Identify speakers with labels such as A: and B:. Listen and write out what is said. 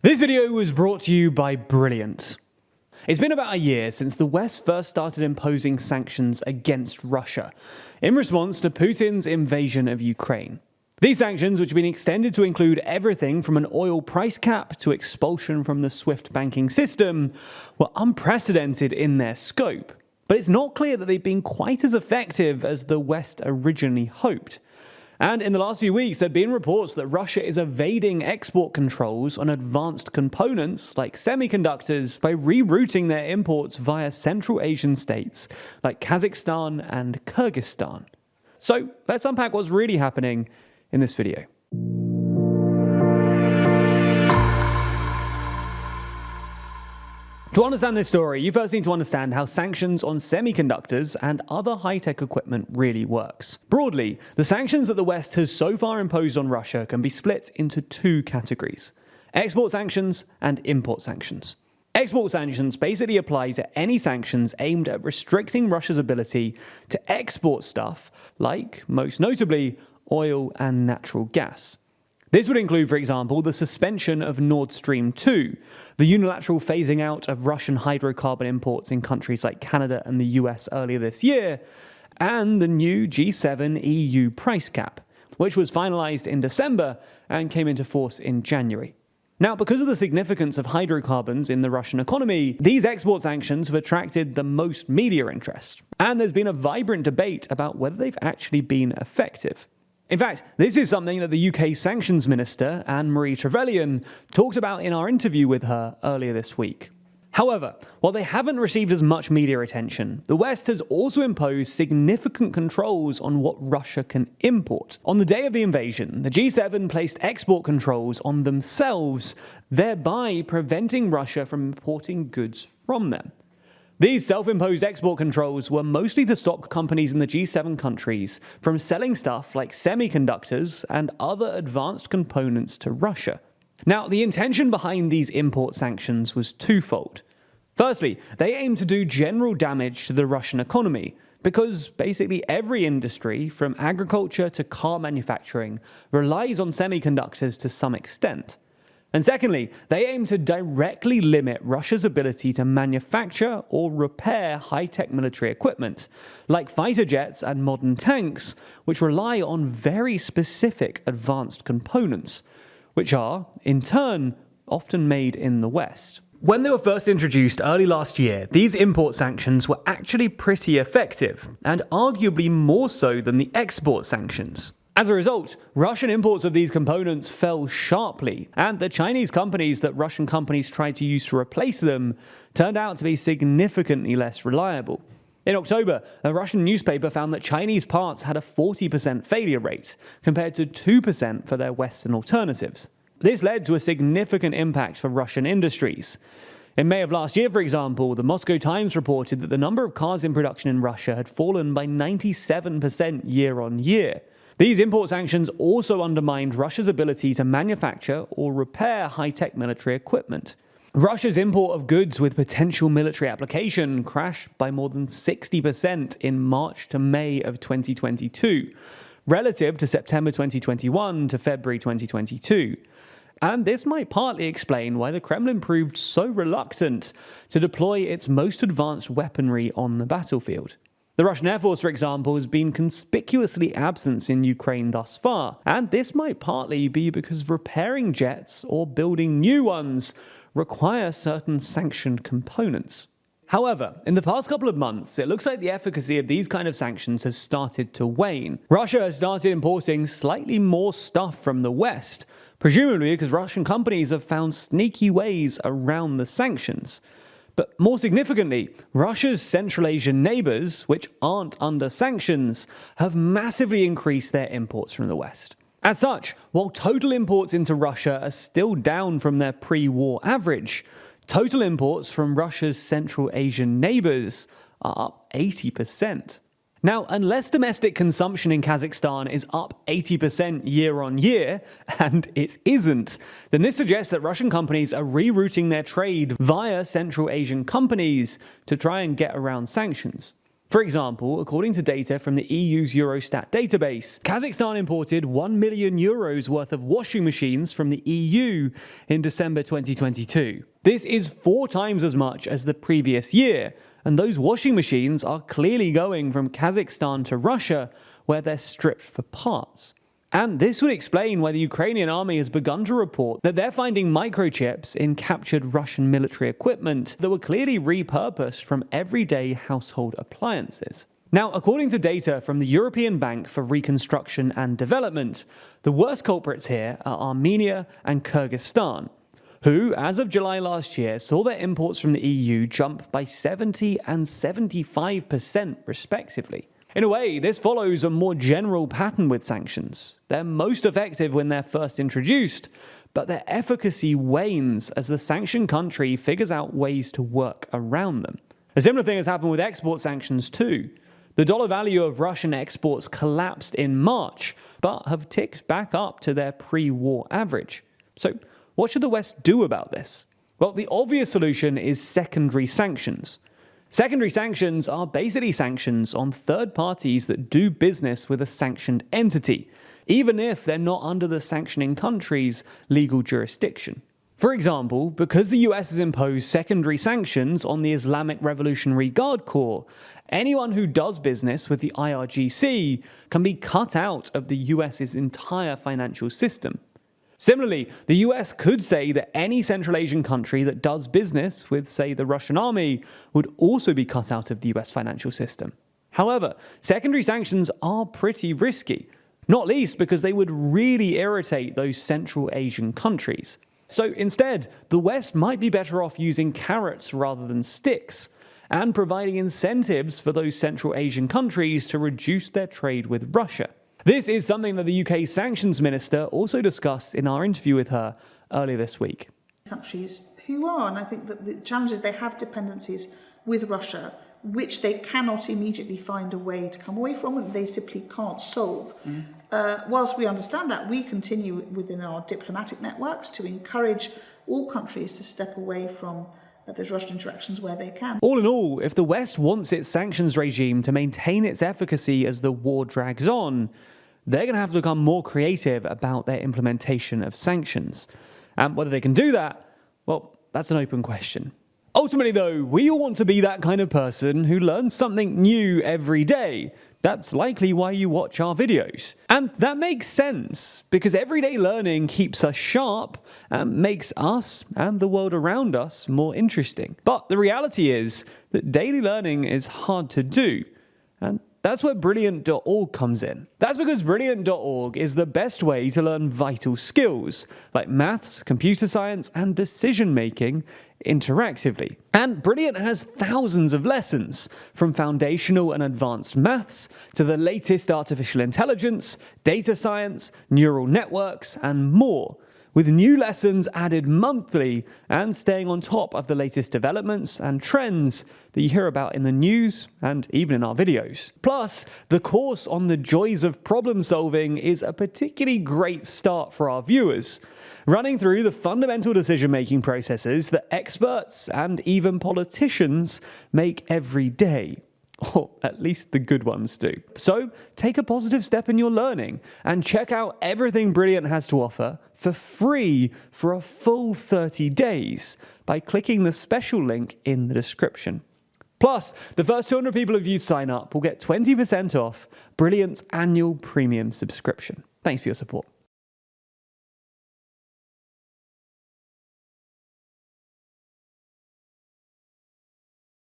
A: This video was brought to you by Brilliant. It's been about a year since the West first started imposing sanctions against Russia in response to Putin's invasion of Ukraine. These sanctions, which have been extended to include everything from an oil price cap to expulsion from the SWIFT banking system, were unprecedented in their scope. But it's not clear that they've been quite as effective as the West originally hoped. And in the last few weeks, there have been reports that Russia is evading export controls on advanced components like semiconductors by rerouting their imports via Central Asian states like Kazakhstan and Kyrgyzstan. So let's unpack what's really happening in this video. To understand this story, you first need to understand how sanctions on semiconductors and other high-tech equipment really works. Broadly, the sanctions that the West has so far imposed on Russia can be split into two categories: export sanctions and import sanctions. Export sanctions basically apply to any sanctions aimed at restricting Russia's ability to export stuff like, most notably, oil and natural gas. This would include, for example, the suspension of Nord Stream 2, the unilateral phasing out of Russian hydrocarbon imports in countries like Canada and the US earlier this year, and the new G7 EU price cap, which was finalized in December and came into force in January. Now, because of the significance of hydrocarbons in the Russian economy, these export sanctions have attracted the most media interest, and there's been a vibrant debate about whether they've actually been effective. In fact, this is something that the UK Sanctions Minister, Anne-Marie Trevelyan, talked about in our interview with her earlier this week. However, while they haven't received as much media attention, the West has also imposed significant controls on what Russia can import. On the day of the invasion, the G7 placed export controls on themselves, thereby preventing Russia from importing goods from them. These self-imposed export controls were mostly to stop companies in the G7 countries from selling stuff like semiconductors and other advanced components to Russia. Now, the intention behind these import sanctions was twofold. Firstly, they aim to do general damage to the Russian economy, because basically every industry, from agriculture to car manufacturing, relies on semiconductors to some extent. And secondly, they aim to directly limit Russia's ability to manufacture or repair high-tech military equipment, like fighter jets and modern tanks, which rely on very specific advanced components, which are, in turn, often made in the West. When they were first introduced early last year, these import sanctions were actually pretty effective, and arguably more so than the export sanctions. As a result, Russian imports of these components fell sharply, and the Chinese companies that Russian companies tried to use to replace them turned out to be significantly less reliable. In October, a Russian newspaper found that Chinese parts had a 40% failure rate, compared to 2% for their Western alternatives. This led to a significant impact for Russian industries. In May of last year, for example, the Moscow Times reported that the number of cars in production in Russia had fallen by 97% year on year. These import sanctions also undermined Russia's ability to manufacture or repair high-tech military equipment. Russia's import of goods with potential military application crashed by more than 60% in March to May of 2022, relative to September 2021 to February 2022. And this might partly explain why the Kremlin proved so reluctant to deploy its most advanced weaponry on the battlefield. The Russian Air Force, for example, has been conspicuously absent in Ukraine thus far, and this might partly be because repairing jets or building new ones require certain sanctioned components. However, in the past couple of months, it looks like the efficacy of these kind of sanctions has started to wane. Russia has started importing slightly more stuff from the West, presumably because Russian companies have found sneaky ways around the sanctions. But more significantly, Russia's Central Asian neighbours, which aren't under sanctions, have massively increased their imports from the West. As such, while total imports into Russia are still down from their pre-war average, total imports from Russia's Central Asian neighbours are up 80%. Now, unless domestic consumption in Kazakhstan is up 80% year on year, and it isn't, then this suggests that Russian companies are rerouting their trade via Central Asian companies to try and get around sanctions. For example, according to data from the EU's Eurostat database, Kazakhstan imported €1 million worth of washing machines from the EU in December 2022. This is 4 times as much as the previous year, and those washing machines are clearly going from Kazakhstan to Russia, where they're stripped for parts. And this would explain why the Ukrainian army has begun to report that they're finding microchips in captured Russian military equipment that were clearly repurposed from everyday household appliances. Now, according to data from the European Bank for Reconstruction and Development, the worst culprits here are Armenia and Kyrgyzstan, who, as of July last year, saw their imports from the EU jump by 70% and 75% respectively. In a way, this follows a more general pattern with sanctions. They're most effective when they're first introduced, but their efficacy wanes as the sanctioned country figures out ways to work around them. A similar thing has happened with export sanctions too. The dollar value of Russian exports collapsed in March, but have ticked back up to their pre-war average. So, what should the West do about this? Well, the obvious solution is secondary sanctions. Secondary sanctions are basically sanctions on third parties that do business with a sanctioned entity, even if they're not under the sanctioning country's legal jurisdiction. For example, because the US has imposed secondary sanctions on the Islamic Revolutionary Guard Corps, anyone who does business with the IRGC can be cut out of the US's entire financial system. Similarly, the US could say that any Central Asian country that does business with, say, the Russian army would also be cut out of the US financial system. However, secondary sanctions are pretty risky, not least because they would really irritate those Central Asian countries. So instead, the West might be better off using carrots rather than sticks, and providing incentives for those Central Asian countries to reduce their trade with Russia. This is something that the UK Sanctions Minister also discussed in our interview with her earlier this week.
B: Countries who are, and I think that the challenge is they have dependencies with Russia, which they cannot immediately find a way to come away from, and they simply can't solve. Whilst we understand that, we continue within our diplomatic networks to encourage all countries to step away from those Russian interactions where they can.
A: All in all, if the West wants its sanctions regime to maintain its efficacy as the war drags on, they're going to have to become more creative about their implementation of sanctions. And whether they can do that, well, that's an open question. Ultimately, though, we all want to be that kind of person who learns something new every day. That's likely why you watch our videos. And that makes sense, because everyday learning keeps us sharp and makes us and the world around us more interesting. But the reality is that daily learning is hard to do, and that's where Brilliant.org comes in. That's because Brilliant.org is the best way to learn vital skills, like maths, computer science, and decision-making interactively. And Brilliant has thousands of lessons, from foundational and advanced maths to the latest artificial intelligence, data science, neural networks, and more, with new lessons added monthly and staying on top of the latest developments and trends that you hear about in the news and even in our videos. Plus, the course on the joys of problem solving is a particularly great start for our viewers, running through the fundamental decision-making processes that experts and even politicians make every day. Or at least the good ones do. So take a positive step in your learning and check out everything Brilliant has to offer for free for a full 30 days by clicking the special link in the description. Plus, the first 200 people of you sign up will get 20% off Brilliant's annual premium subscription. Thanks for your support.